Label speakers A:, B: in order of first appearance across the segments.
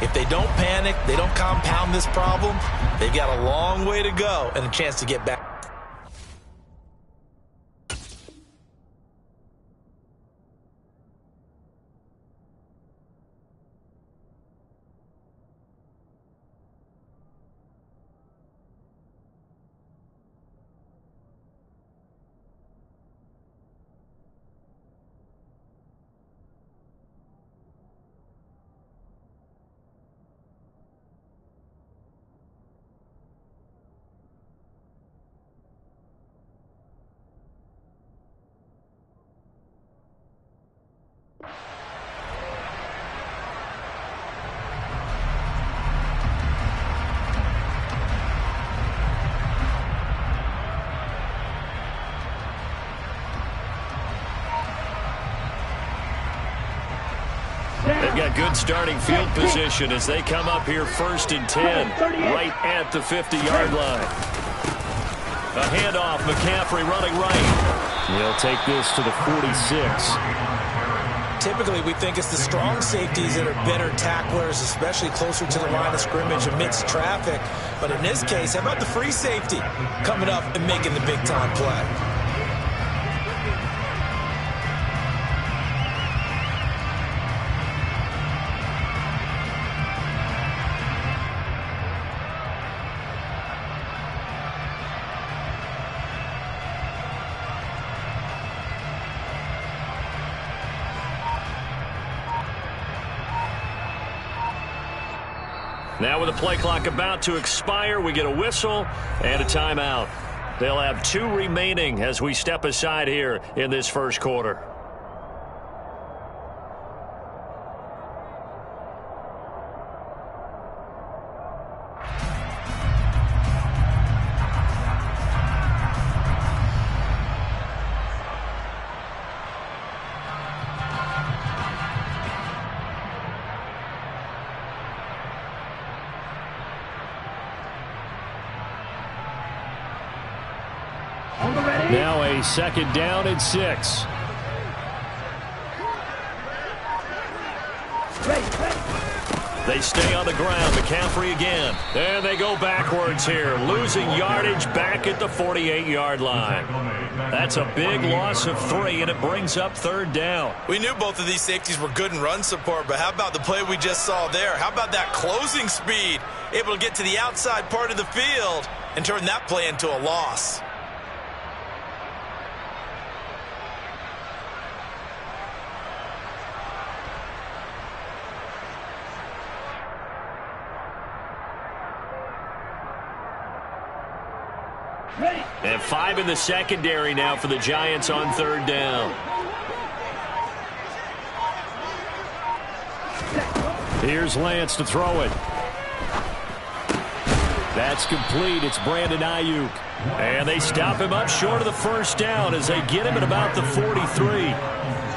A: If they don't panic, they don't compound this problem, they've got a long way to go and a chance to get back.
B: They've got good starting field position as they come up here 1st and 10, right at the 50-yard line. A handoff, McCaffrey running right. He'll take this to the 46.
A: Typically, we think it's the strong safeties that are better tacklers, especially closer to the line of scrimmage amidst traffic. But in this case, how about the free safety coming up and making the big-time play?
B: Now with the play clock about to expire, we get a whistle and a timeout. They'll have 2 remaining as we step aside here in this first quarter. Now a 2nd down and 6. They stay on the ground. McCaffrey again. And they go backwards here, losing yardage back at the 48-yard line. That's a big loss of 3, and it brings up 3rd down.
A: We knew both of these safeties were good in run support, but how about the play we just saw there? How about that closing speed? Able to get to the outside part of the field and turn that play into a loss.
B: And 5 in the secondary now for the Giants on 3rd down. Here's Lance to throw it. That's complete. It's Brandon Ayuk. And they stop him up short of the 1st down as they get him at about the 43.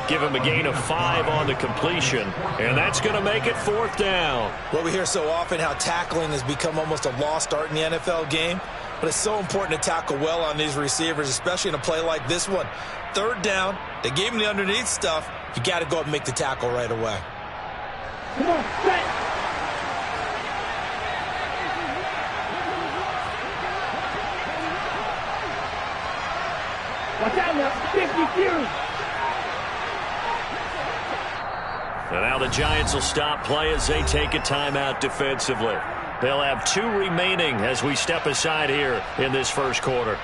B: Give him a gain of 5 on the completion, and that's going to make it 4th down.
A: Well, we hear so often how tackling has become almost a lost art in the NFL game, but it's so important to tackle well on these receivers, especially in a play like this one. 3rd down, they gave him the underneath stuff. You got to go up and make the tackle right away.
C: Come on, set. Watch out now, 50 Fury.
B: And now the Giants will stop play as they take a timeout defensively. They'll have 2 remaining as we step aside here in this first quarter.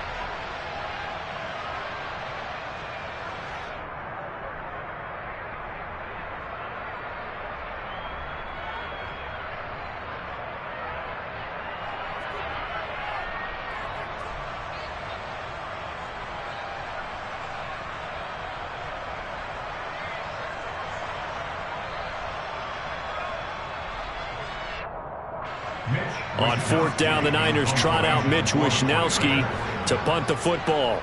B: On 4th down, the Niners trot out Mitch Wishnowsky to punt the football.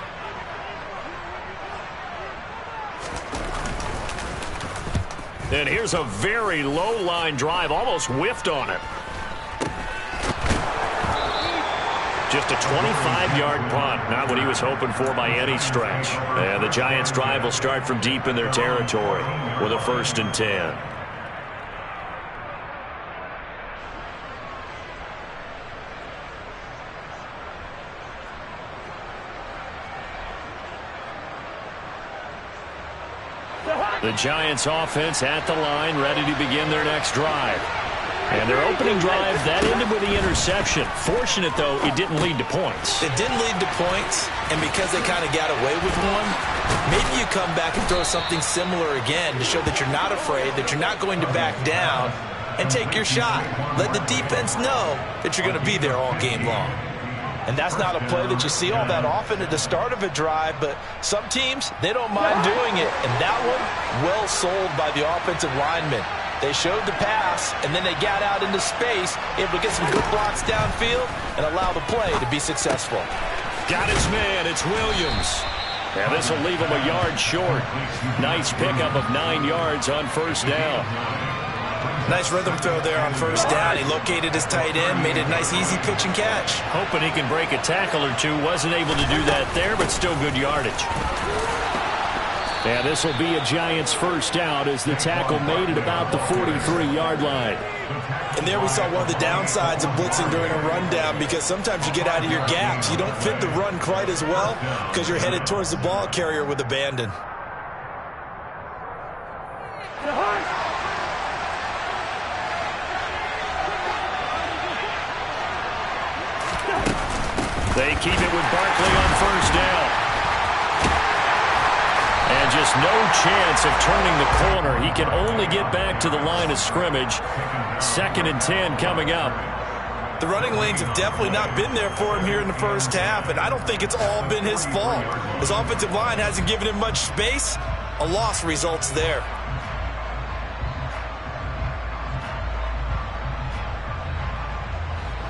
B: And here's a very low line drive, almost whiffed on it. Just a 25-yard punt, not what he was hoping for by any stretch. And the Giants' drive will start from deep in their territory with a 1st and 10. The Giants offense at the line, ready to begin their next drive. And their opening drive, that ended with the interception. Fortunate, though, it didn't lead to points.
A: It didn't lead to points, and because they kind of got away with one, maybe you come back and throw something similar again to show that you're not afraid, that you're not going to back down, and take your shot. Let the defense know that you're going to be there all game long. And that's not a play that you see all that often at the start of a drive, but some teams, they don't mind doing it. And that one, well sold by the offensive lineman. They showed the pass, and then they got out into space, able to get some good blocks downfield and allow the play to be successful.
B: Got his man, it's Williams. And this will leave him a yard short. Nice pickup of 9 yards on first down.
A: Nice rhythm throw there on first down. He located his tight end, made it a nice easy pitch and catch.
B: Hoping he can break a tackle or two. Wasn't able to do that there, but still good yardage. And this will be a Giants first down as the tackle made it about the 43-yard line.
A: And there we saw one of the downsides of blitzing during a rundown, because sometimes you get out of your gaps. You don't fit the run quite as well because you're headed towards the ball carrier with abandon.
B: They keep it with Barkley on first down. And just no chance of turning the corner. He can only get back to the line of scrimmage. 2nd and 10 coming up.
A: The running lanes have definitely not been there for him here in the first half, and I don't think it's all been his fault. His offensive line hasn't given him much space. A loss results there.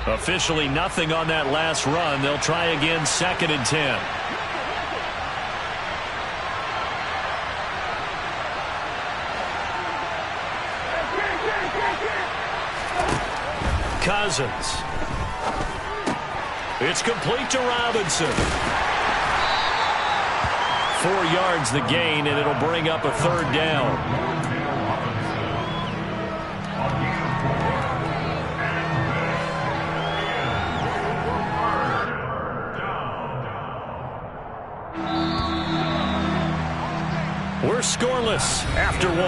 B: Officially nothing on that last run. They'll try again, 2nd and 10. Cousins. It's complete to Robinson. 4 yards the gain, and it'll bring up a 3rd down. We're scoreless after 1.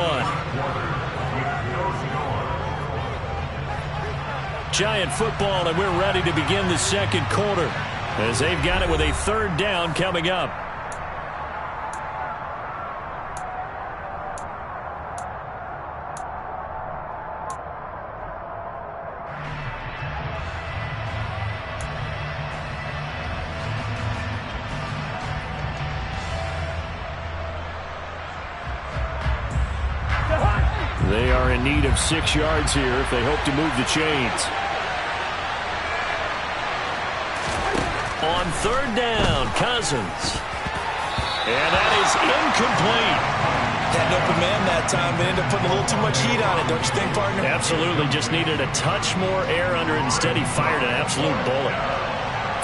B: Giant football, and we're ready to begin the second quarter as they've got it with a 3rd down coming up. They are in need of 6 yards here if they hope to move the chains. On 3rd down, Cousins. And that is incomplete.
A: Had an open man that time, but ended up putting a little too much heat on it, don't you think, partner?
B: Absolutely. Just needed a touch more air under it. Instead, he fired an absolute bullet.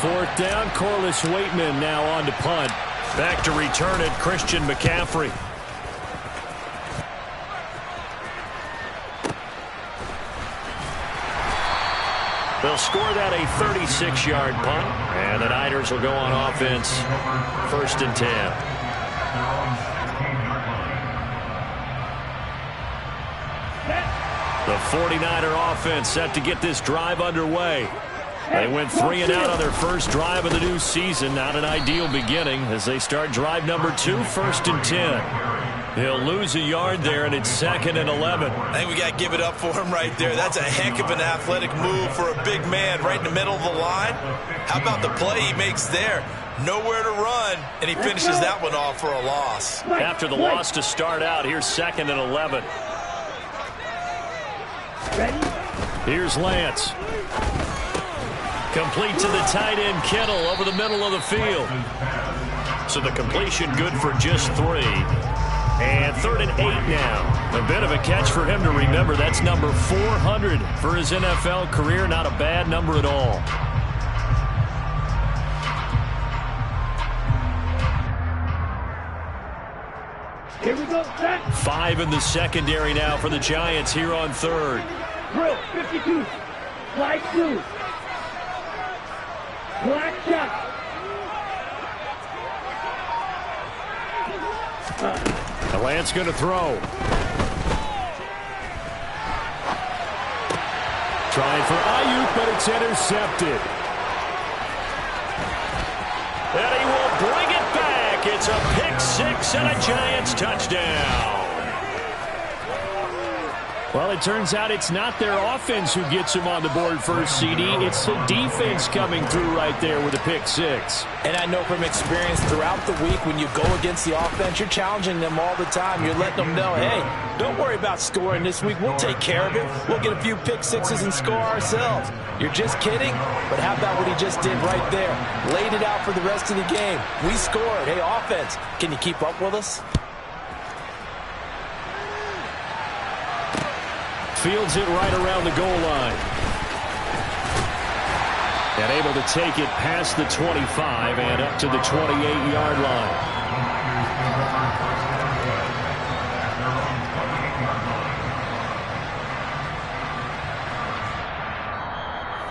B: 4th down, Corliss Waitman now on to punt. Back to return it, Christian McCaffrey. They'll score that a 36-yard punt, and the Niners will go on offense, 1st and 10. The 49er offense set to get this drive underway. They went 3 and out on their first drive of the new season. Not an ideal beginning as they start drive number 2, 1st and 10. He'll lose a yard there, and it's 2nd and 11.
A: I think we got to give it up for him right there. That's a heck of an athletic move for a big man right in the middle of the line. How about the play he makes there? Nowhere to run, and he finishes that one off for a loss.
B: After the loss to start out, here's 2nd and 11. Here's Lance. Complete to the tight end, Kittle, over the middle of the field. So the completion good for just 3. And 3rd and 8 now. A bit of a catch for him to remember. That's number 400 for his NFL career. Not a bad number at all.
C: Here we go, set.
B: 5 in the secondary now for the Giants here on 3rd.
C: Drill, 52. Slide 2. Black shot.
B: A And Lance going to throw. Trying for Ayuk, but it's intercepted. And he will bring it back. It's a pick-6 and a Giants touchdown. Well, it turns out it's not their offense who gets them on the board first, CD. It's the defense coming through right there with a pick-6.
A: And I know from experience throughout the week when you go against the offense, you're challenging them all the time. You're letting them know, hey, don't worry about scoring this week. We'll take care of it. We'll get a few pick-6s and score ourselves. You're just kidding? But how about what he just did right there? Laid it out for the rest of the game. We scored. Hey, offense, can you keep up with us?
B: Fields it right around the goal line. And able to take it past the 25 and up to the 28-yard line.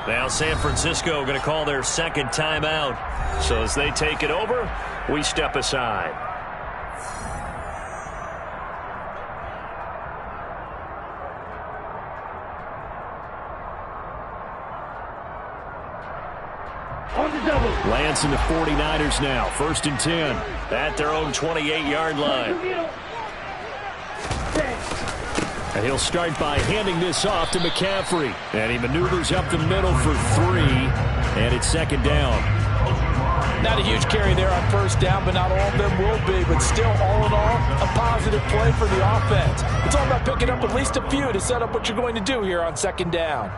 B: Now San Francisco going to call their second timeout. So as they take it over, we step aside. Lance and the 49ers now. 1st and 10 at their own 28-yard line. And he'll start by handing this off to McCaffrey. And he maneuvers up the middle for 3. And it's 2nd down.
A: Not a huge carry there on 1st down, but not all of them will be. But still, all in all, a positive play for the offense. It's all about picking up at least a few to set up what you're going to do here on 2nd down.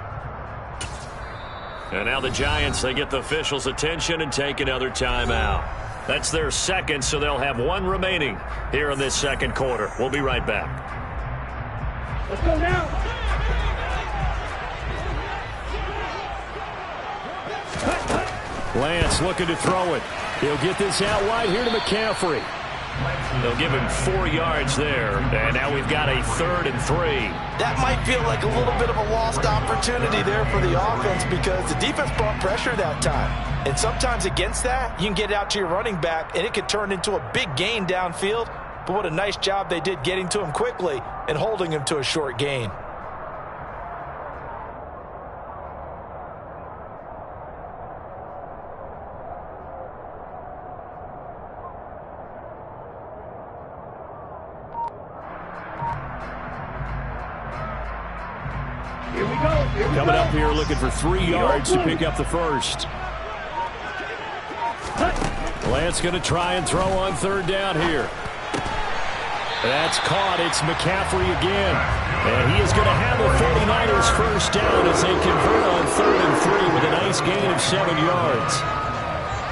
B: And now the Giants, they get the officials' attention and take another timeout. That's their second, so they'll have one remaining here in this second quarter. We'll be right back.
C: Let's go now.
B: Lance looking to throw it. He'll get this out wide here to McCaffrey. They'll give him 4 yards there. And now we've got a 3rd and 3.
A: That might feel like a little bit of a lost opportunity there for the offense because the defense brought pressure that time. And sometimes against that, you can get it out to your running back, and it could turn into a big gain downfield. But what a nice job they did getting to him quickly and holding him to a short gain.
B: Coming up here looking for 3 yards to pick up the first. Lance going to try and throw on 3rd down here. That's caught. It's McCaffrey again. And he is going to have the 49ers 1st down as they convert on 3rd and 3 with a nice gain of 7 yards.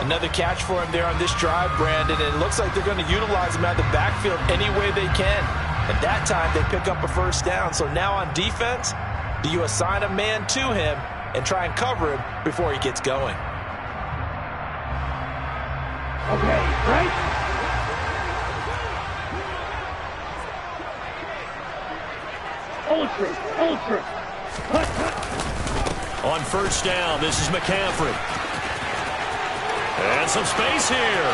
A: Another catch for him there on this drive, Brandon. And it looks like they're going to utilize him out of the backfield any way they can. At that time, they pick up a 1st down. So now on defense, do you assign a man to him and try and cover him before he gets going?
C: Okay, right? Ultra.
B: On 1st down, this is McCaffrey. And some space here.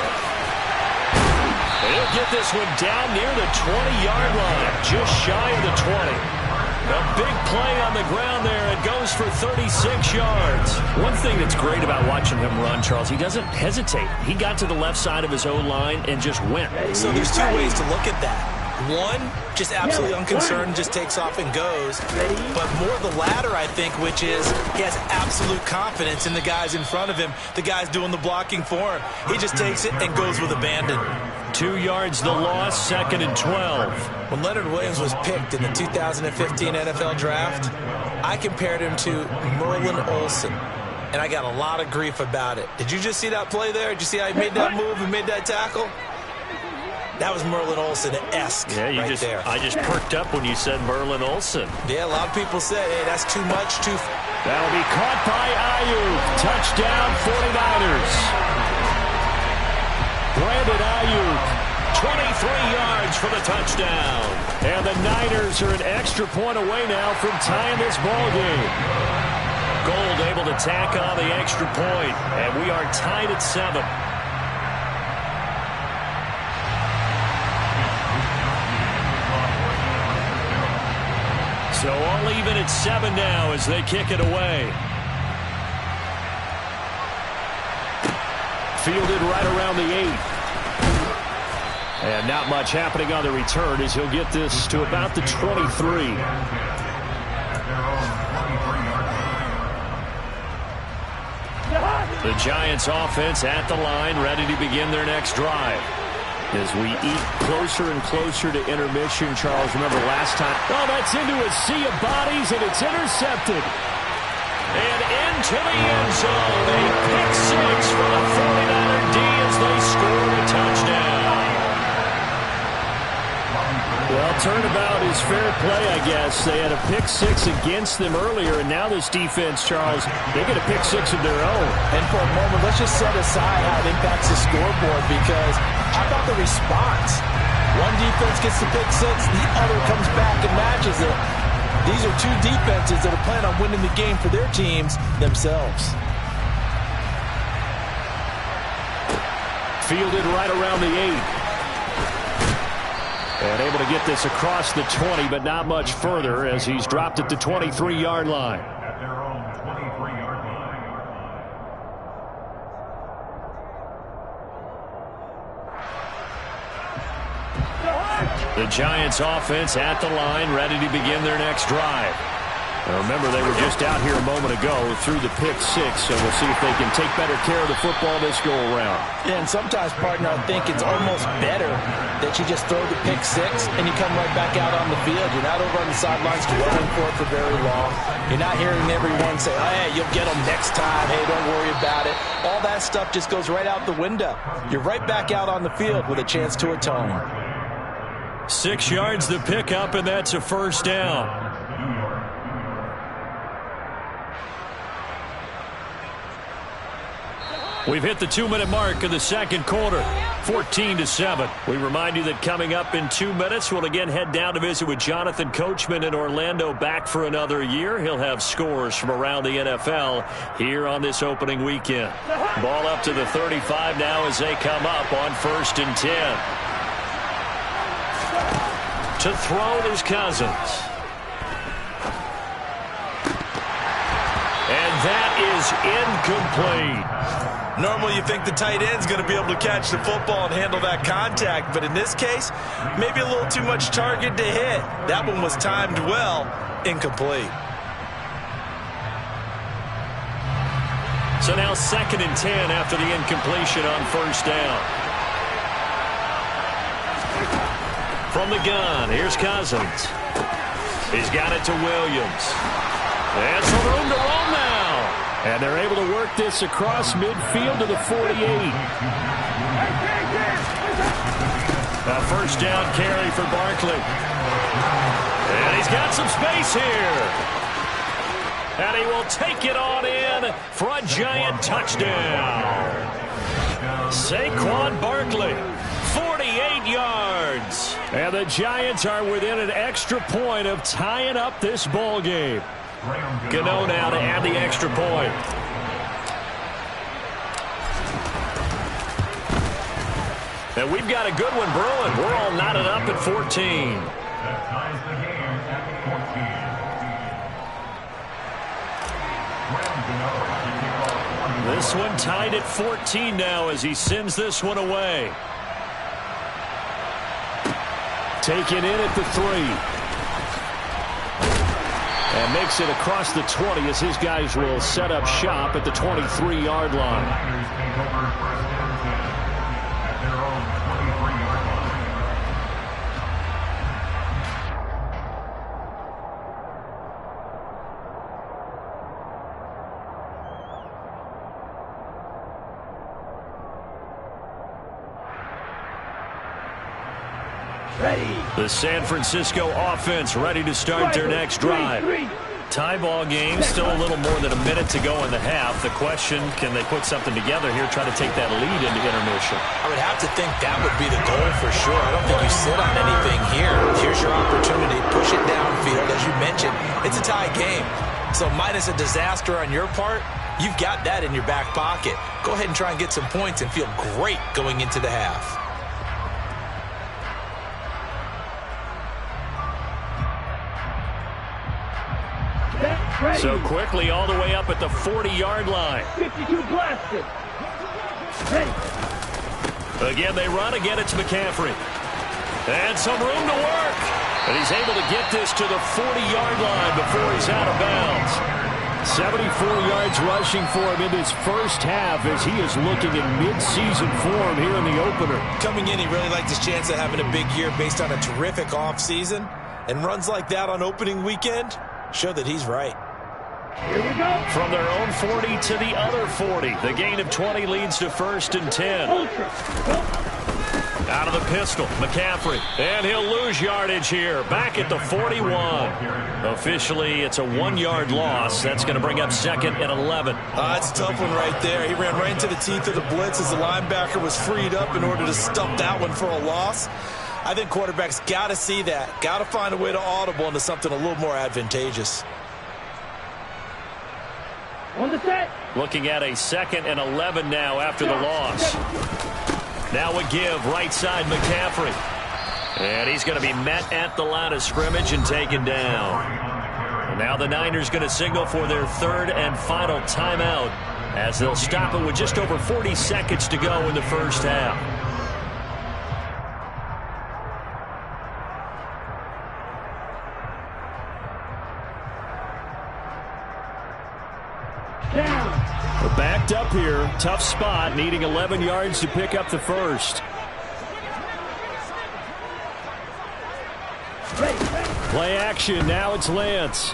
B: He'll get this one down near the 20-yard line, just shy of the 20. A big play on the ground there. It goes for 36 yards. One thing that's great about watching him run, Charles, he doesn't hesitate. He got to the left side of his own line and just went.
A: So there's 2 ways to look at that. One, just absolutely unconcerned, just takes off and goes. But more the latter, I think, which is he has absolute confidence in the guys in front of him, the guys doing the blocking for him. He just takes it and goes with abandon.
B: 2 yards the loss, 2nd and 12.
A: When Leonard Williams was picked in the 2015 NFL Draft, I compared him to Merlin Olsen, and I got a lot of grief about it. Did you just see that play there? Did you see how he made that move and made that tackle? That was Merlin Olsen-esque there.
B: I just perked up when you said Merlin Olsen.
A: Yeah, a lot of people said, hey, that's too much, too...
B: That'll be caught by Ayuk. Touchdown, 49ers. Brandon Ayuk, 23 yards for the touchdown. And the Niners are an extra point away now from tying this ball game. Gold able to tack on the extra point, and we are tied at 7. even at 7 now as they kick it away. Fielded right around the 8. And not much happening on the return as he'll get this to about the 23. The Giants offense at the line, ready to begin their next drive. As we eat closer and closer to intermission, Charles, remember last time. Oh, that's into a sea of bodies, and it's intercepted. And into the end zone, a pick six for the 49er D as they score a touchdown. Well, turnabout is fair play, I guess. They had a pick six against them earlier, and now this defense, Charles, they get a pick six of their own.
A: And for a moment, let's just set aside how it impacts the scoreboard, because how about the response? One defense gets the pick six, the other comes back and matches it. These are two defenses that are planning on winning the game for their teams themselves.
B: Fielded right around the 8. And able to get this across the 20, but not much further as he's dropped at the 23-yard line. The Giants offense at the line, ready to begin their next drive. Now remember, they were just out here a moment ago through the pick six, so we'll see if they can take better care of the football this go-around.
A: Yeah, and sometimes, partner, I think it's almost better that you just throw the pick six and you come right back out on the field. You're not over on the sidelines dwelling for it for very long. You're not hearing everyone say, oh, hey, you'll get them next time. Hey, don't worry about it. All that stuff just goes right out the window. You're right back out on the field with a chance to atone.
B: 6 yards to pick up, and that's a first down. We've hit the 2-minute mark of the second quarter, 14-7. We remind you that coming up in 2 minutes, we'll again head down to visit with Jonathan Coachman in Orlando, back for another year. He'll have scores from around the NFL here on this opening weekend. Ball up to the 35 now as they come up on 1st and 10. To throw is Cousins. And that is incomplete.
A: Normally you think the tight end's going to be able to catch the football and handle that contact, but in this case, maybe a little too much target to hit. That one was timed well, incomplete.
B: So now 2nd and 10 after the incompletion on 1st down. From the gun, here's Cousins. He's got it to Williams. There's some room to roll now. And they're able to work this across midfield to the 48. A 1st down carry for Barkley. And he's got some space here. And he will take it on in for a giant touchdown. Saquon Barkley, 48 yards. And the Giants are within an extra point of tying up this ball game. Gano now to add the extra point. And we've got a good one brewing. We're all knotted up at 14. This one tied at 14 now as he sends this one away. Taken in at the 3. And makes it across the 20 as his guys will set up shop at the 23-yard line. The San Francisco offense ready to start their next drive. Tie ball game, still a little more than a minute to go in the half. The question, can they put something together here, try to take that lead into intermission?
A: I would have to think that would be the goal for sure. I don't think you sit on anything here. Here's your opportunity. Push it downfield. As you mentioned, it's a tie game. So minus a disaster on your part, you've got that in your back pocket. Go ahead and try and get some points and feel great going into the half.
B: So quickly all the way up at the 40-yard line.
C: 52 blasted. Ready.
B: Again, they run. Again, it's McCaffrey. And some room to work. And he's able to get this to the 40-yard line before he's out of bounds. 74 yards rushing for him in this first half as he is looking in mid-season form here in the opener.
A: Coming in, he really liked his chance of having a big year based on a terrific offseason. And runs like that on opening weekend show that he's right.
C: Here we go.
B: From their own 40 to the other 40. The gain of 20 leads to 1st and 10.
C: Ultra.
B: Out of the pistol, McCaffrey. And he'll lose yardage here. Back at the 41. Officially, it's a 1-yard loss. That's going to bring up 2nd and 11.
A: That's a tough one right there. He ran right into the teeth of the blitz as the linebacker was freed up in order to stump that one for a loss. I think quarterbacks got to see that. Got to find a way to audible into something a little more advantageous.
C: On the set.
B: Looking at a 2nd and 11 now after the loss. Now a give, right side McCaffrey. And he's going to be met at the line of scrimmage and taken down. And now the Niners going to signal for their 3rd and final timeout as they'll stop it with just over 40 seconds to go in the first half. We're backed up here. Tough spot, needing 11 yards to pick up the first. Play action. Now it's Lance.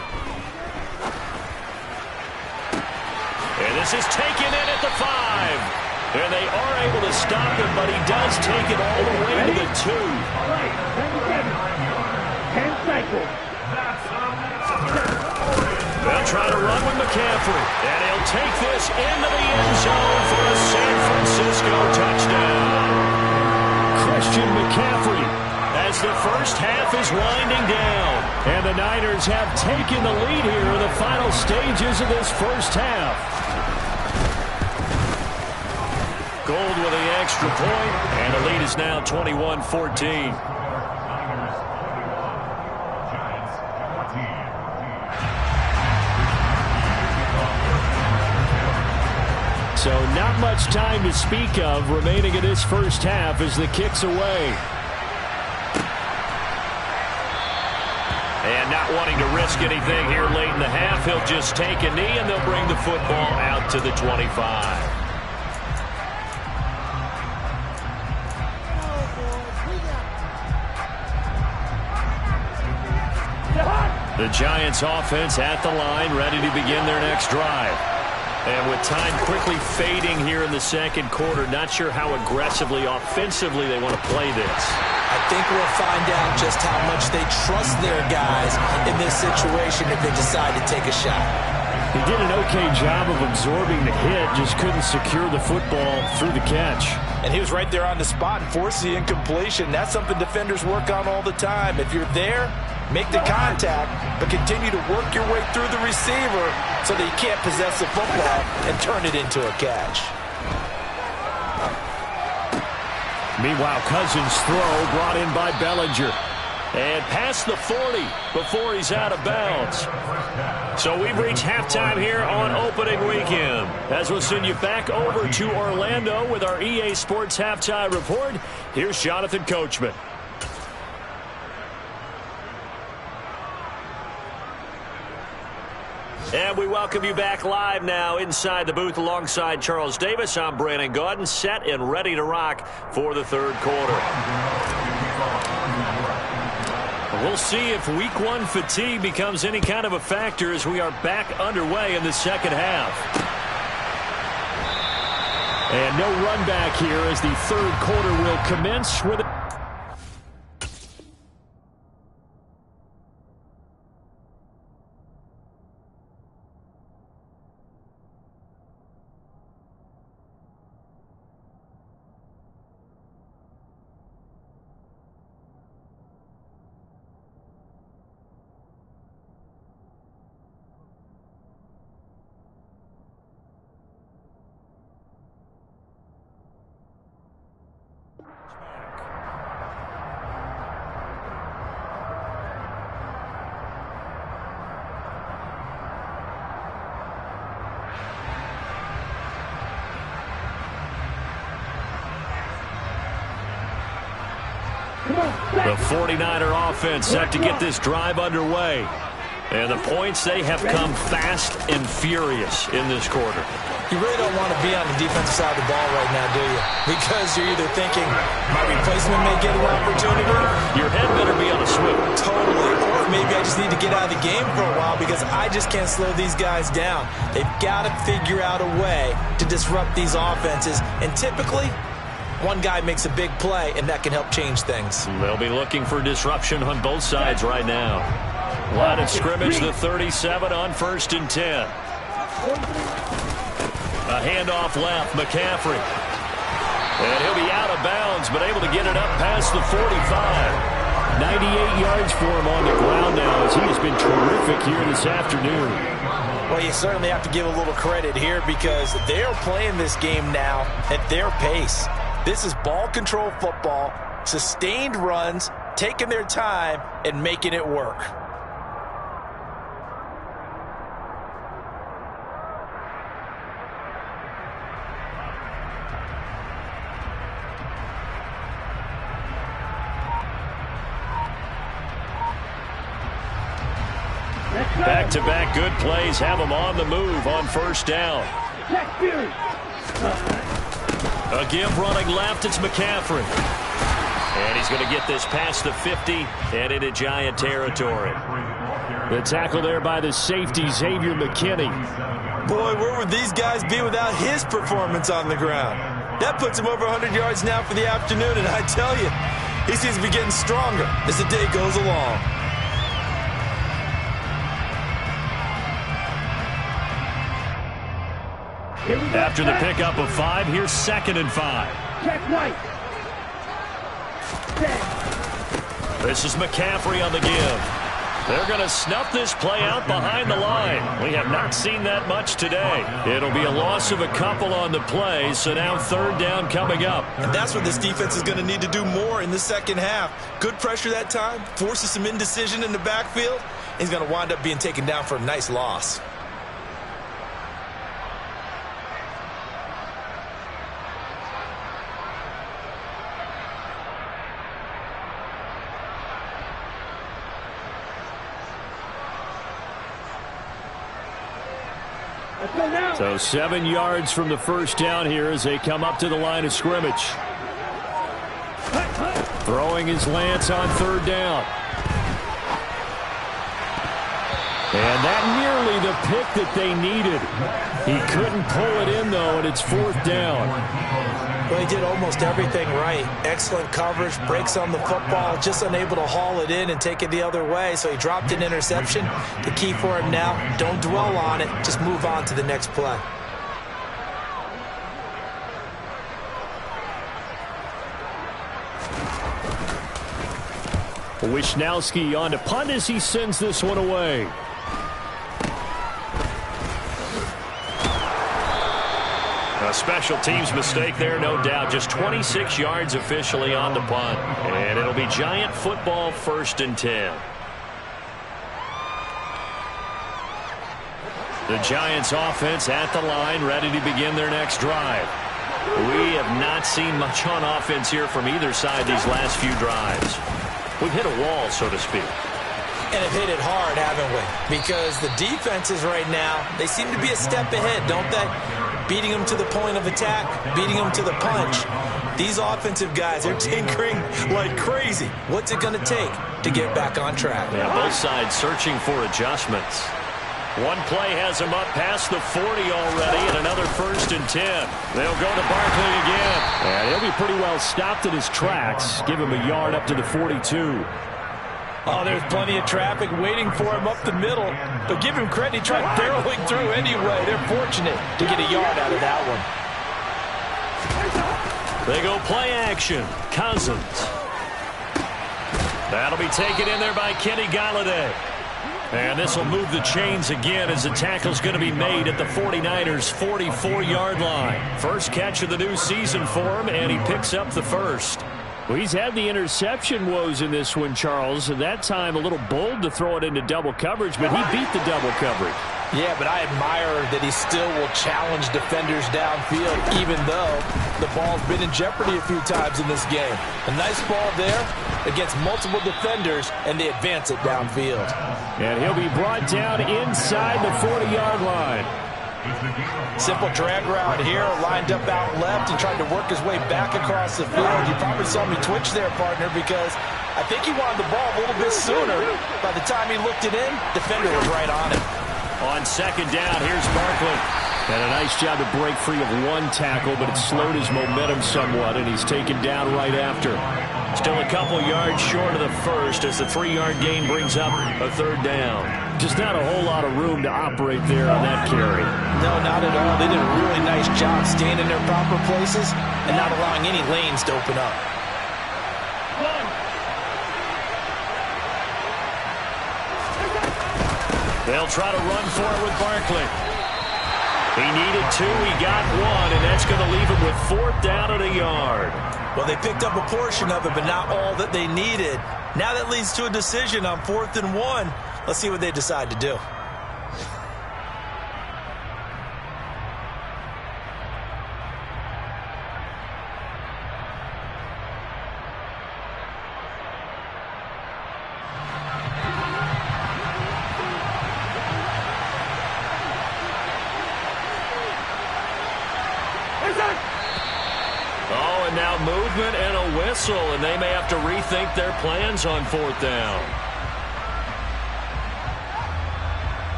B: And this is taken in at the 5. And they are able to stop him, but he does take it all the way to the 2.
C: 10 cycles.
B: They'll try to run with McCaffrey. And he'll take this into the end zone for a San Francisco touchdown. Christian McCaffrey as the first half is winding down. And the Niners have taken the lead here in the final stages of this first half. Gold with the extra point, and the lead is now 21-14. So not much time to speak of remaining in this first half as the kick's away. And not wanting to risk anything here late in the half, he'll just take a knee and they'll bring the football out to the 25. The Giants offense at the line, ready to begin their next drive. And with time quickly fading here in the second quarter, not sure how aggressively, offensively they want to play this.
A: I think we'll find out just how much they trust their guys in this situation if they decide to take a shot.
B: He did an okay job of absorbing the hit, just couldn't secure the football through the catch.
A: And he was right there on the spot and forced the incompletion. That's something defenders work on all the time. If you're there, make the contact, but continue to work your way through the receiver so that you can't possess the football and turn it into a catch.
B: Meanwhile, Cousins' throw brought in by Bellinger. And past the 40 before he's out of bounds. So we've reached halftime here on opening weekend. As we'll send you back over to Orlando with our EA Sports Halftime Report, here's Jonathan Coachman. And we welcome you back live now inside the booth alongside Charles Davis. I'm Brandon Gaudin, set and ready to rock for the third quarter. We'll see if week one fatigue becomes any kind of a factor as we are back underway in the second half. And no run back here as the third quarter will commence with The 49er offense set to get this drive underway. And the points, they have come fast and furious in this quarter.
A: You really don't want to be on the defensive side of the ball right now, do you? Because you're either thinking, my replacement may get an opportunity.
B: Your head better be on a swivel.
A: Totally. Or maybe I just need to get out of the game for a while because I just can't slow these guys down. They've got to figure out a way to disrupt these offenses. And typically, one guy makes a big play, and that can help change things.
B: They'll be looking for disruption on both sides right now. Line of scrimmage, the 37 on 1st and 10. A handoff left, McCaffrey. And he'll be out of bounds, but able to get it up past the 45. 98 yards for him on the ground now as he has been terrific here this afternoon.
A: Well, you certainly have to give a little credit here because they're playing this game now at their pace. This is ball control football, sustained runs, taking their time, and making it work.
B: Back-to-back good plays have him on the move on 1st down. A give running left, it's McCaffrey. And he's going to get this past the 50 and into Giant territory. The tackle there by the safety, Xavier McKinney.
A: Boy, where would these guys be without his performance on the ground? That puts him over 100 yards now for the afternoon, and I tell you, he seems to be getting stronger as the day goes along.
B: After the pickup of 5, here's 2nd and 5.
C: Check right.
B: This is McCaffrey on the give. They're going to snuff this play out behind the line. We have not seen that much today. It'll be a loss of a couple on the play, so now 3rd down coming up.
A: And that's what this defense is going to need to do more in the second half. Good pressure that time, forces some indecision in the backfield. He's going to wind up being taken down for a nice loss.
B: So 7 yards from the 1st down here as they come up to the line of scrimmage. Throwing his Lance on 3rd down. And that nearly the pick that they needed. He couldn't pull it in, though, and it's 4th down.
A: Well, he did almost everything right. Excellent coverage, breaks on the football, just unable to haul it in and take it the other way. So he dropped an interception. The key for him now, don't dwell on it. Just move on to the next play.
B: Wisnowski on to punt as he sends this one away. A special teams mistake there, no doubt. Just 26 yards officially on the punt. And it'll be Giant football 1st and 10. The Giants offense at the line, ready to begin their next drive. We have not seen much on offense here from either side these last few drives. We've hit a wall, so to speak.
A: And have hit it hard, haven't we? Because the defenses right now, they seem to be a step ahead, don't they? Beating them to the point of attack, beating them to the punch. These offensive guys, they're tinkering like crazy. What's it going to take to get back on track?
B: Yeah, both sides searching for adjustments. One play has him up past the 40 already, and another 1st and 10. They'll go to Barkley again. And he'll be pretty well stopped in his tracks. Give him a yard up to the 42.
A: Oh, there's plenty of traffic waiting for him up the middle. But give him credit, he tried barreling through anyway. They're fortunate to get a yard out of that one.
B: They go play action. Cousins. That'll be taken in there by Kenny Golladay. And this will move the chains again as the tackle's going to be made at the 49ers' 44-yard line. First catch of the new season for him, and he picks up the first. Well, he's had the interception woes in this one, Charles. At that time, a little bold to throw it into double coverage, but he beat the double coverage.
A: Yeah, but I admire that he still will challenge defenders downfield, even though the ball's been in jeopardy a few times in this game. A nice ball there against multiple defenders, and they advance it downfield.
B: And he'll be brought down inside the 40-yard line.
A: Simple drag route here, lined up out left and tried to work his way back across the field. You probably saw me twitch there, partner, because I think he wanted the ball a little bit sooner. By the time he looked it in, defender was right on him.
B: On second down, here's Barkley. And a nice job to break free of one tackle, but it slowed his momentum somewhat, and he's taken down right after. Still a couple yards short of the first as the 3-yard gain brings up a third down. Just not a whole lot of room to operate there on that carry.
A: No, not at all. They did a really nice job staying in their proper places and not allowing any lanes to open up.
B: They'll try to run for it with Barkley. He needed 2, he got 1, and that's going to leave him with 4th down and a yard.
A: Well, they picked up a portion of it, but not all that they needed. Now that leads to a decision on 4th and 1. Let's see what they decide to do.
B: Oh, and now movement and a whistle, and they may have to rethink their plans on 4th down.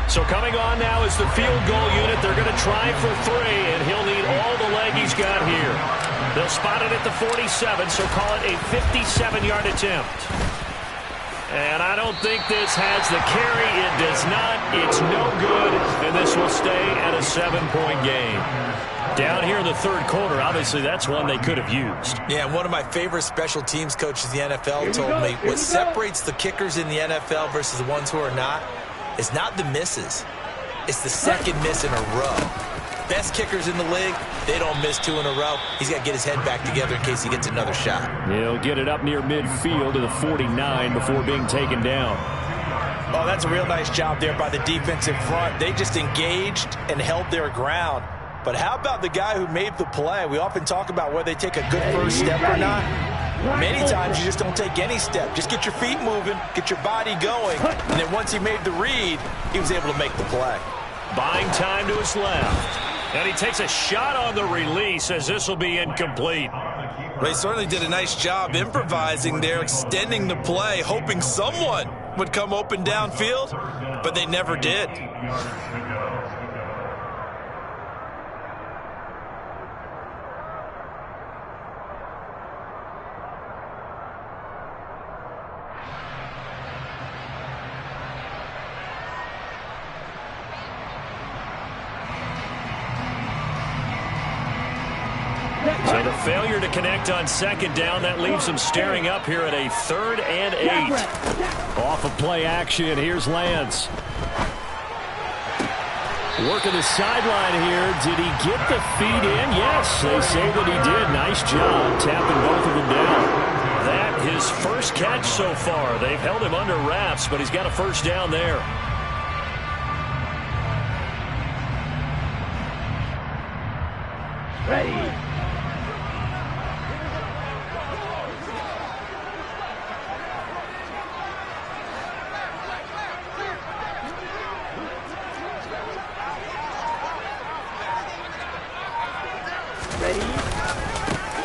B: So coming on now is the field goal unit. They're going to try for 3, and he'll need all the leg he's got here. They'll spot it at the 47, so call it a 57-yard attempt. And I don't think this has the carry. It does not. It's no good, and this will stay at a 7-point game. Down here in the third quarter, obviously that's one they could have used.
A: Yeah, and one of my favorite special teams coaches in the NFL told me what separates the kickers in the NFL versus the ones who are not is not the misses. It's the second miss in a row. Best kickers in the league, they don't miss 2 in a row. He's got to get his head back together in case he gets another shot.
B: He'll get it up near midfield to the 49 before being taken down.
A: Oh, that's a real nice job there by the defensive front. They just engaged and held their ground. But how about the guy who made the play? We often talk about whether they take a good first step or not. Many times you just don't take any step. Just get your feet moving, get your body going, and then once he made the read, he was able to make the play.
B: Buying time to his left. And he takes a shot on the release as this will be incomplete.
A: Well, he certainly did a nice job improvising there, extending the play, hoping someone would come open downfield, but they never did.
B: So the failure to connect on second down, that leaves them staring up here at a 3rd and 8. Off of play action, here's Lance. Working the sideline here. Did he get the feet in? Yes, they say that he did. Nice job tapping both of them down. That his first catch so far. They've held him under wraps, but he's got a first down there.
C: Ready.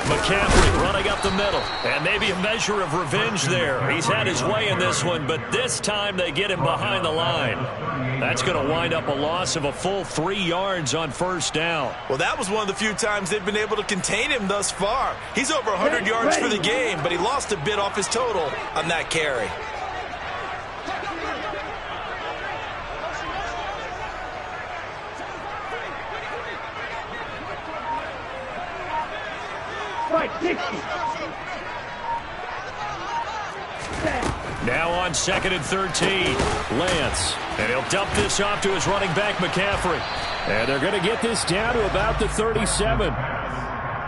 B: McCaffrey running up the middle, and maybe a measure of revenge there. He's had his way in this one, but this time they get him behind the line. That's going to wind up a loss of a full 3 yards on first down.
A: Well, that was one of the few times they've been able to contain him thus far. He's over 100 yards for the game, but he lost a bit off his total on that carry.
B: Now on 2nd and 13, Lance. And he'll dump this off to his running back, McCaffrey. And they're going to get this down to about the 37.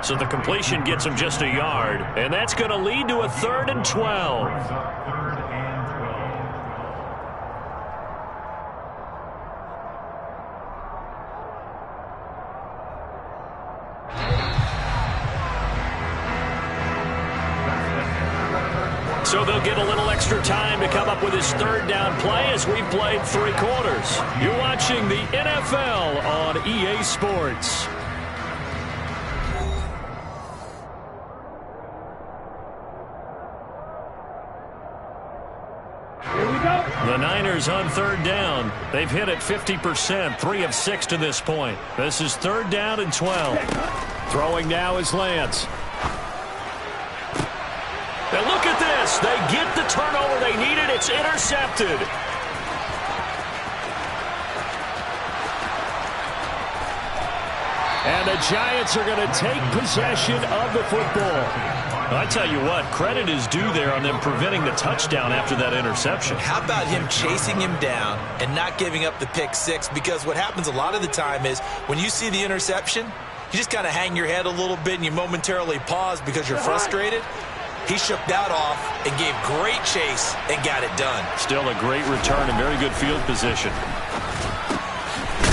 B: So the completion gets him just a yard. And that's going to lead to a 3rd and 12. So they'll get a little extra time to come up with his third down play as we've played 3 quarters. You're watching the NFL on EA Sports. The Niners on third down. They've hit it 50%, 3 of 6 to this point. This is third down and 12. Throwing now is Lance. And look at this. They get the turnover they needed. It's intercepted. And the Giants are going to take possession of the football. I tell you what, credit is due there on them preventing the touchdown after that interception.
A: How about him chasing him down and not giving up the pick six? Because what happens a lot of the time is when you see the interception, you just kind of hang your head a little bit and you momentarily pause because you're frustrated. He shook that off and gave great chase and got it done.
B: Still a great return and very good field position.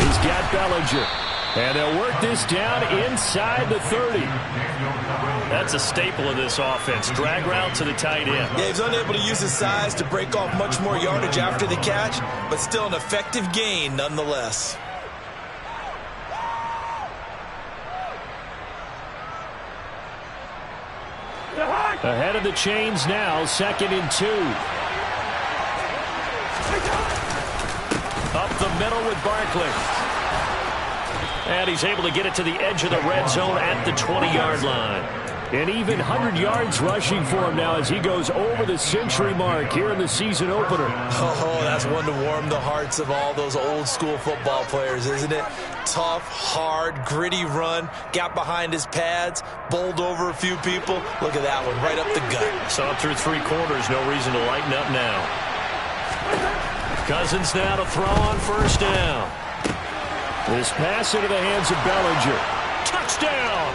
B: He's got Bellinger. And they'll work this down inside the 30. That's a staple of this offense. Drag route to the tight end.
A: Yeah, he's unable to use his size to break off much more yardage after the catch, but still an effective gain nonetheless.
B: Ahead of the chains now, 2nd and 2. Up the middle with Barkley. And he's able to get it to the edge of the red zone at the 20-yard line. And even 100 yards rushing for him now as he goes over the century mark here in the season opener.
A: Oh, that's one to warm the hearts of all those old-school football players, isn't it? Tough, hard, gritty run, got behind his pads, bowled over a few people. Look at that one, right up the gut.
B: Saw it through 3 quarters, no reason to lighten up now. Cousins now to throw on first down. This pass into the hands of Bellinger. Touchdown!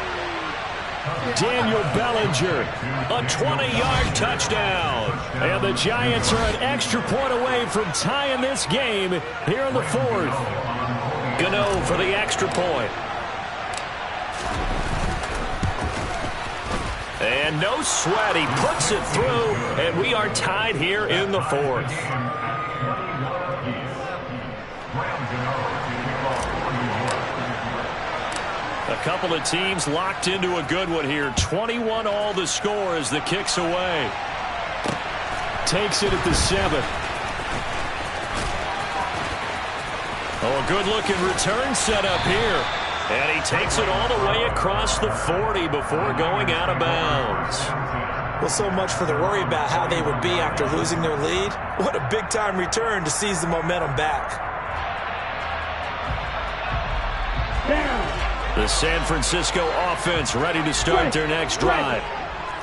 B: Daniel Bellinger, a 20-yard touchdown. And the Giants are an extra point away from tying this game here in the 4th. Gano for the extra point. And no sweat, he puts it through, and we are tied here in the 4th. A couple of teams locked into a good one here. 21 all the score as the kick's away. Takes it at the 7th. Oh, a good-looking return set up here. And he takes it all the way across the 40 before going out of bounds.
A: Well, so much for the worry about how they would be after losing their lead. What a big-time return to seize the momentum back.
B: The San Francisco offense ready to start their next drive.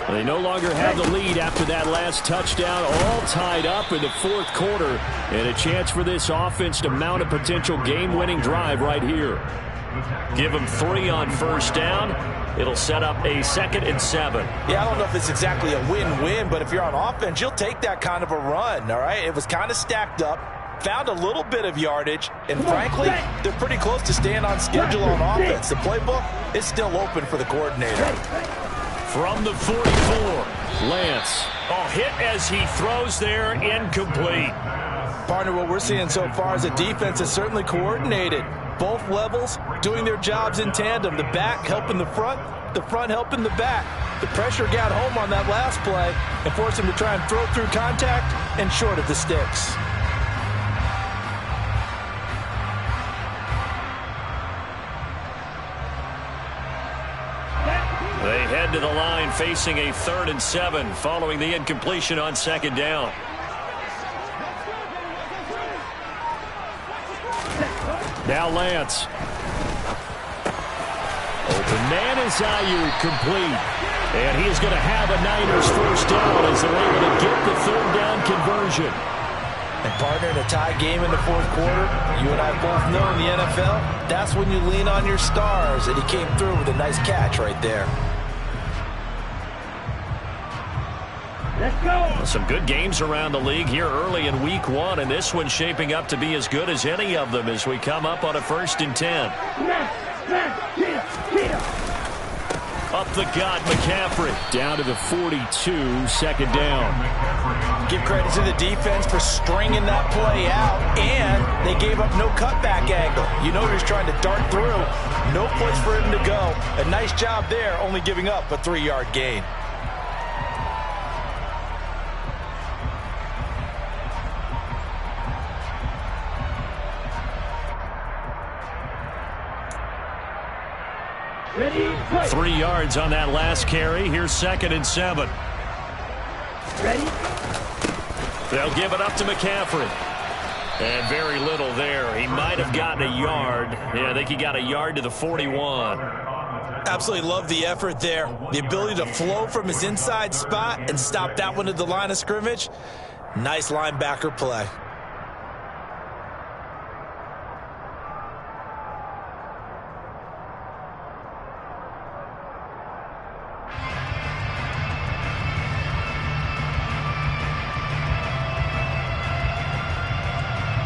B: They no longer have the lead after that last touchdown, all tied up in the 4th quarter. And a chance for this offense to mount a potential game-winning drive right here. Give them 3 on first down. It'll set up a 2nd and 7.
A: Yeah, I don't know if it's exactly a win-win, but if you're on offense, you'll take that kind of a run, all right? It was kind of stacked up. Found a little bit of yardage, and frankly, they're pretty close to staying on schedule on offense. The playbook is still open for the coordinator.
B: From the 44, Lance. Oh, hit as he throws there, incomplete.
A: Partner, what we're seeing so far is a defense is certainly coordinated. Both levels doing their jobs in tandem. The back helping the front helping the back. The pressure got home on that last play and forced him to try and throw through contact and short of the sticks.
B: They head to the line facing a 3rd and 7 following the incompletion on 2nd down. Now Lance. Open man is Ayuk, complete. And he is going to have a Niners first down as they're able to get the 3rd down conversion.
A: And partner, in a tie game in the 4th quarter, you and I both know in the NFL, that's when you lean on your stars, and he came through with a nice catch right there.
C: Let's go.
B: Some good games around the league here early in week 1, and this one's shaping up to be as good as any of them as we come up on a 1st and 10. Up the gut, McCaffrey. Down to the 42, second down.
A: Give credit to the defense for stringing that play out, and they gave up no cutback angle. You know he was trying to dart through. No place for him to go. A nice job there, only giving up a 3-yard gain.
C: Ready,
B: 3 yards on that last carry. Here's 2nd and 7.
C: Ready?
B: They'll give it up to McCaffrey. And very little there. He might have gotten a yard. Yeah, I think he got a yard to the 41.
A: Absolutely love the effort there. The ability to flow from his inside spot and stop that one at the line of scrimmage. Nice linebacker play.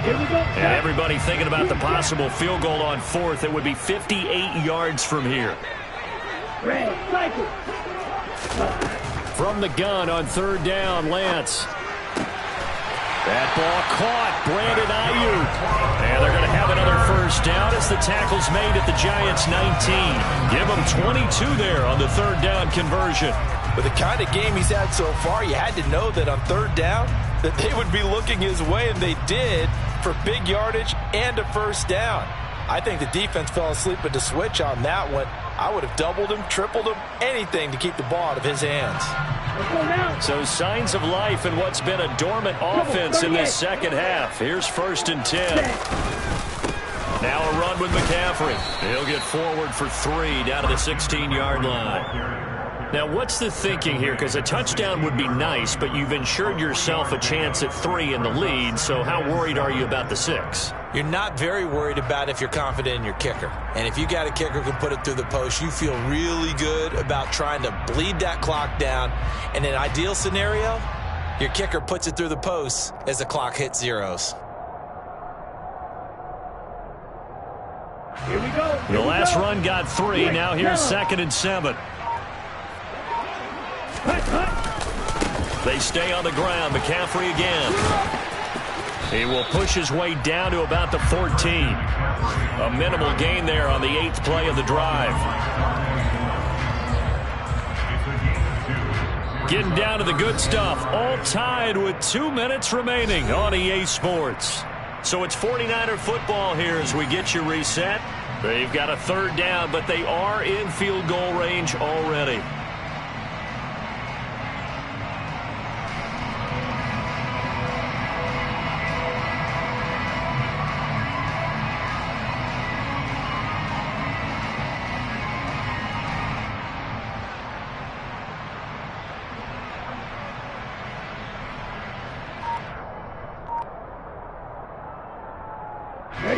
C: Here we go.
B: And everybody thinking about the possible field goal on 4th. It would be 58 yards from here.
C: Ready, cycle.
B: From the gun on 3rd down, Lance. That ball caught. Brandon Ayuk. And they're going to have another 1st down as the tackle's made at the Giants' 19. Give them 22 there on the 3rd down conversion.
A: With the kind of game he's had so far, you had to know that on 3rd down that they would be looking his way, and they did, for big yardage and a 1st down. I think the defense fell asleep at the switch on that one. I would have doubled him, tripled him, anything to keep the ball out of his hands.
B: So signs of life in what's been a dormant offense in this second half. Here's 1st and 10. Now a run with McCaffrey. He'll get forward for 3 down to the 16-yard line. Now, what's the thinking here? Because a touchdown would be nice, but you've ensured yourself a chance at 3 in the lead, so how worried are you about the 6?
A: You're not very worried about if you're confident in your kicker. And if you got a kicker who can put it through the post, you feel really good about trying to bleed that clock down. In an ideal scenario, your kicker puts it through the post as the clock hits zeros.
C: Here we go.
B: The last run got 3. Now here's 2nd and 7. They stay on the ground. McCaffrey again. He will push his way down to about the 14. A minimal gain there on the 8th play of the drive. Getting down to the good stuff. All tied with 2 minutes remaining on EA Sports. So it's 49er football here as we get you reset. They've got a 3rd down, but they are in field goal range already.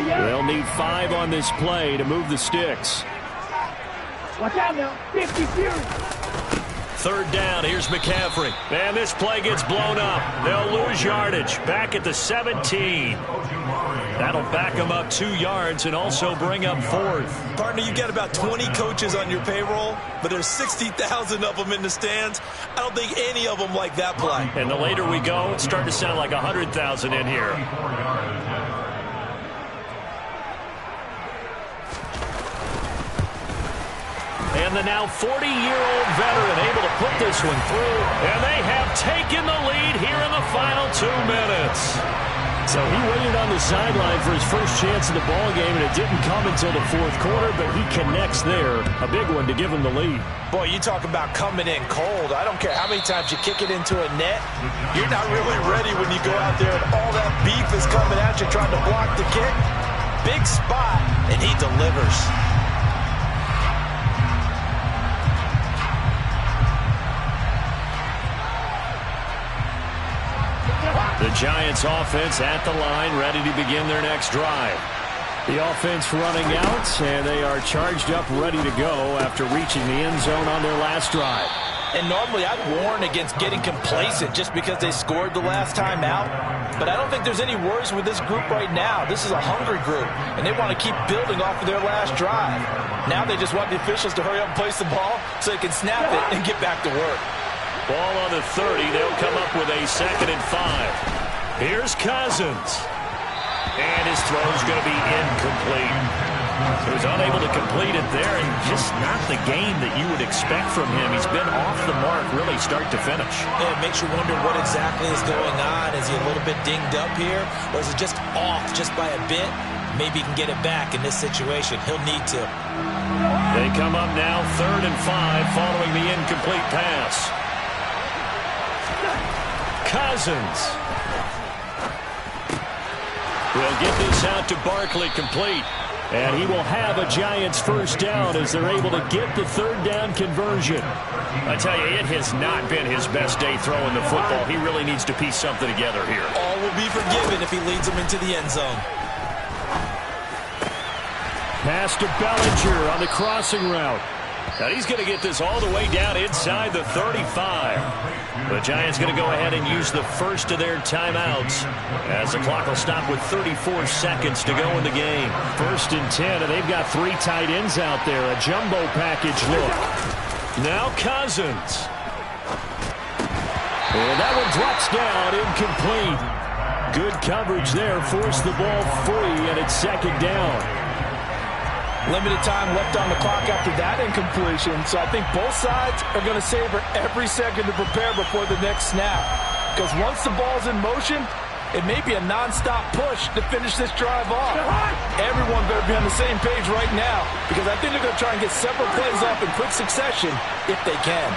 B: They'll need 5 on this play to move the sticks.
C: Watch out now. 50 Fury.
B: 3rd down. Here's McCaffrey. And this play gets blown up. They'll lose yardage. Back at the 17. That'll back them up 2 yards and also bring up 4th.
A: Partner, you got about 20 coaches on your payroll, but there's 60,000 of them in the stands. I don't think any of them like that play.
B: And the later we go, it's starting to sound like 100,000 in here. And the now 40-year-old veteran able to put this one through. And they have taken the lead here in the final 2 minutes. So he waited on the sideline for his first chance in the ball game, and it didn't come until the 4th quarter, but he connects there. A big one to give him the lead.
A: Boy, you talk about coming in cold. I don't care how many times you kick it into a net. You're not really ready when you go out there and all that beef is coming at you trying to block the kick. Big spot, and he delivers.
B: The Giants offense at the line, ready to begin their next drive. The offense running out, and they are charged up, ready to go after reaching the end zone on their last drive.
A: And normally I'd warn against getting complacent just because they scored the last time out. But I don't think there's any worries with this group right now. This is a hungry group, and they want to keep building off of their last drive. Now they just want the officials to hurry up and place the ball so they can snap it and get back to work.
B: Ball on the 30. They'll come up with a 2nd and 5. Here's Cousins. And his throw's going to be incomplete. So he's unable to complete it there, and just not the game that you would expect from him. He's been off the mark really start to finish.
A: Yeah, it makes you wonder what exactly is going on. Is he a little bit dinged up here, or is it just off just by a bit? Maybe he can get it back in this situation. He'll need to.
B: They come up now 3rd and 5 following the incomplete pass. Cousins will get this out to Barkley complete. And he will have a Giants first down as they're able to get the 3rd down conversion. I tell you, it has not been his best day throwing the football. He really needs to piece something together here.
A: All will be forgiven if he leads them into the end zone.
B: Pass to Bellinger on the crossing route. Now he's going to get this all the way down inside the 35. The Giants going to go ahead and use the first of their timeouts as the clock will stop with 34 seconds to go in the game. 1st and 10, and they've got 3 tight ends out there. A jumbo package look. Now Cousins. And that one drops down, incomplete. Good coverage there, forced the ball free, and it's 2nd down.
A: Limited time left on the clock after that incompletion, so I think both sides are going to savor every second to prepare before the next snap. Because once the ball's in motion, it may be a non-stop push to finish this drive off. Everyone better be on the same page right now, because I think they're going to try and get several plays off in quick succession if they can.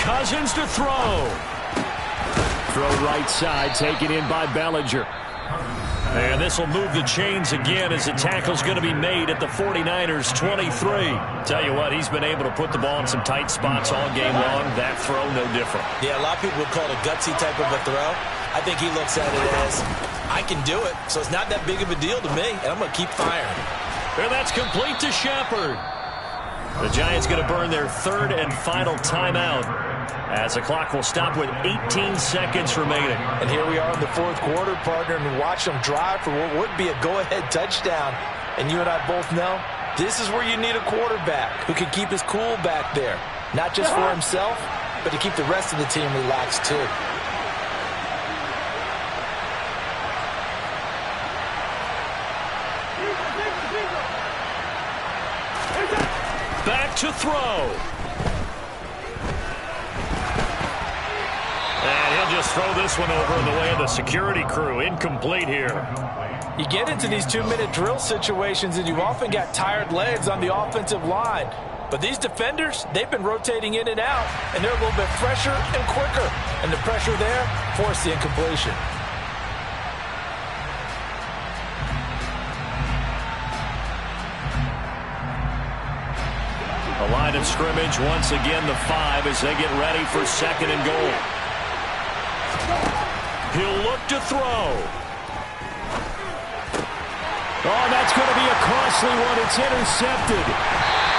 B: Cousins to throw. Throw right side, taken in by Bellinger. And this will move the chains again as the tackle's going to be made at the 49ers 23. Tell you what, he's been able to put the ball in some tight spots all game long. That throw, no different.
A: Yeah, a lot of people would call it a gutsy type of a throw. I think he looks at it as, I can do it, so it's not that big of a deal to me, and I'm going to keep firing.
B: And that's complete to Shepard. The Giants going to burn their 3rd and final timeout as the clock will stop with 18 seconds remaining.
A: And here we are in the 4th quarter, partner, and watch them drive for what would be a go-ahead touchdown. And you and I both know this is where you need a quarterback who can keep his cool back there. Not just for himself, but to keep the rest of the team relaxed too.
B: Back to throw. And he'll just throw this one over in the way of the security crew. Incomplete here.
A: You get into these 2-minute drill situations and you've often got tired legs on the offensive line. But these defenders, they've been rotating in and out, and they're a little bit fresher and quicker. And the pressure there forced the incompletion.
B: The line of scrimmage, once again, the 5 as they get ready for 2nd and goal. He'll look to throw. Oh, that's going to be a costly one. It's intercepted.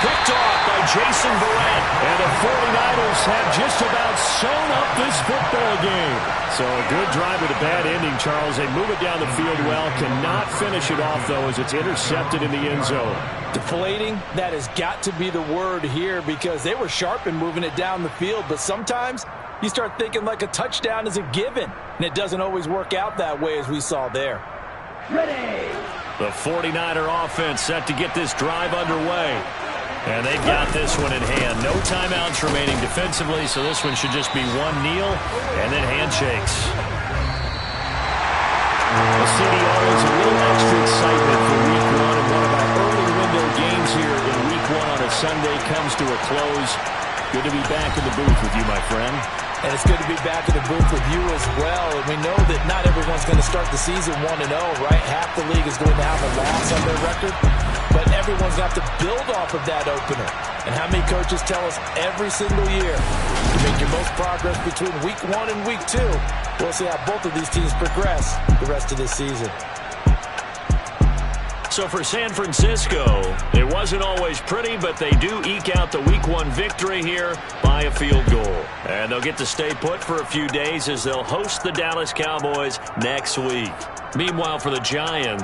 B: Picked off by Jason Verrett. And the 49ers have just about sewn up this football game. So a good drive with a bad ending, Charles. They move it down the field well. Cannot finish it off, though, as it's intercepted in the end zone.
A: Deflating, that has got to be the word here, because they were sharp in moving it down the field. But sometimes you start thinking like a touchdown is a given, and it doesn't always work out that way as we saw there.
C: Ready.
B: The 49er offense set to get this drive underway. And they've got this one in hand. No timeouts remaining defensively, so this one should just be one kneel and then handshakes. The city always a little extra excitement for Week 1, and one of our early window games here in Week 1 on a Sunday comes to a close. Good to be back in the booth with you, my friend.
A: And it's good to be back in the booth with you as well. And we know that not everyone's going to start the season 1-0, right? Half the league is going to have a loss on their record. But everyone's got to build off of that opener. And how many coaches tell us every single year to make your most progress between Week 1 and Week 2. We'll see how both of these teams progress the rest of this season.
B: So for San Francisco, it wasn't always pretty, but they do eke out the Week 1 victory here by a field goal. And they'll get to stay put for a few days as they'll host the Dallas Cowboys next week. Meanwhile, for the Giants,